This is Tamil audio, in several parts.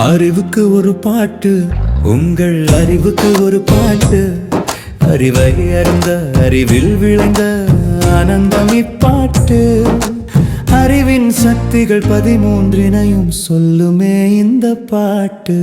அறிவுக்கு ஒரு பாட்டு, உங்கள் அறிவுக்கு ஒரு பாட்டு. அறிவை அறிந்த அறிவில் விளைந்த ஆனந்தம் இப்பாட்டு. அறிவின் சக்திகள் 13 சொல்லுமே இந்த பாட்டு.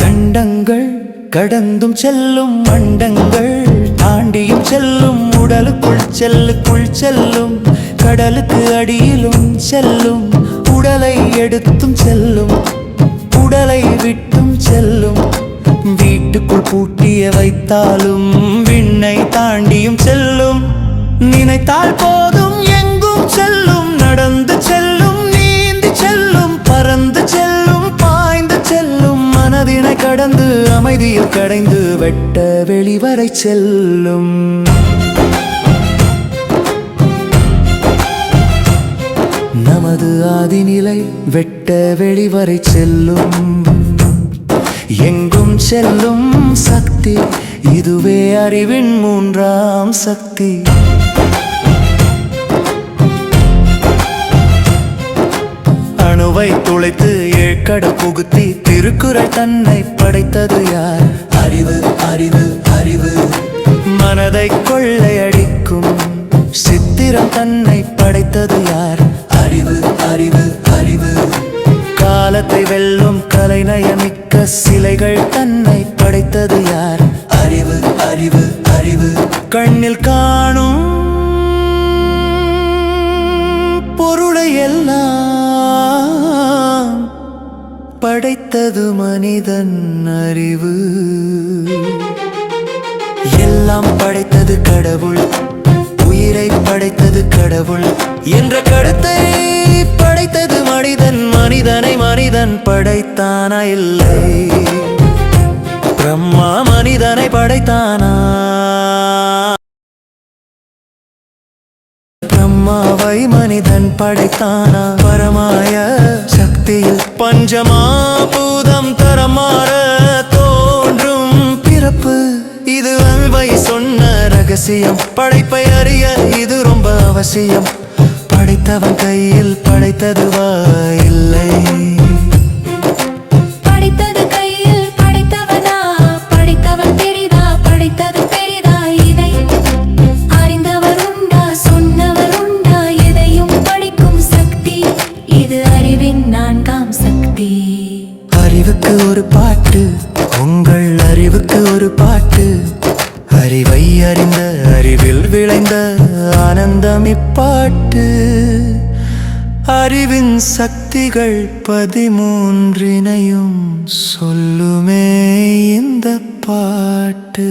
கண்டங்கள் கடந்தும் செல்லும், மண்டங்கள் தாண்டியும் செல்லும், உடலுக்குள் செல்லுக்குள் செல்லும், கடலுக்கு அடியிலும் செல்லும், உடலை எடுத்தும் செல்லும், உடலை விட்டும் செல்லும். வீட்டுக்குள் பூட்டிய வைத்தாலும் விண்ணை தாண்டியும் செல்லும். நினைத்தால் போதும் எங்கும் செல்லும், நடந்து செல்லும், நீந்தி செல்லும், பறந்து செல்லும், பாய்ந்து செல்லும். மனதினை கடந்து அமைதியில் கடைந்து வெட்ட வெளிவரை செல்லும். நமது ஆதிநிலை வெட்ட வெளிவரை செல்லும். எங்கும் செல்லும் சக்தி, இதுவே அறிவின் 3ஆம் சக்தி. அணுவை துளைத்து ஏழ்கடல் புகுத்தி திருக்குறள் தன்னை படைத்தது யார்? அறிவு அறிவு அறிவு. மனதை கொள்ளையடிக்கும் சித்திரம் தன்னை படைத்தது யார்? அறிவு அறிவு அறிவு. காலத்தை வெல்லும் கலைநயமிக்க சிலைகள் தன்னை படைத்தது யார்? அறிவு அறிவு அறிவு. கண்ணில் காணும் பொருளை எல்லாம் படைத்தது மனிதன் அறிவு. எல்லாம் படைத்தது கடவுள், உயிரை படைத்தது கடவுள் என்ற கருத்தை படைத்தது மனிதன். மனிதனை மனிதன் படைத்தானா? இல்லை, பிரம்மா மனிதனை படைத்தானா? பிரம்மாவை மனிதன் படைத்தானா? பரமாய சக்தியில் பஞ்சமாபூதம் தரமாற தோன்றும் பிறப்பு. இது அல்வை சொன்ன ரகசியம், படைப்பை அறிய இது ரொம்ப அவசியம். படைத்தவன் கையில் படைத்ததுவா? இல்லை, படைத்தது கையில் படைத்தவனா? படைத்தவன் பெரிதா? படைத்தது பெரிதா? இதை அறிந்தவர் உண்டா? சொன்னவர் உண்டா? எதையும் படைக்கும் சக்தி இது அறிவின் 4ஆம் சக்தி. அறிவுக்கு ஒரு பாட்டு, உங்கள் அறிவுக்கு ஒரு பாட்டு. அறிவை அறிந்த அறிவில் விளைந்த ஆனந்தம் இப்பாட்டு. அறிவின் சக்திகள் 13 சொல்லுமே இந்த பாட்டு.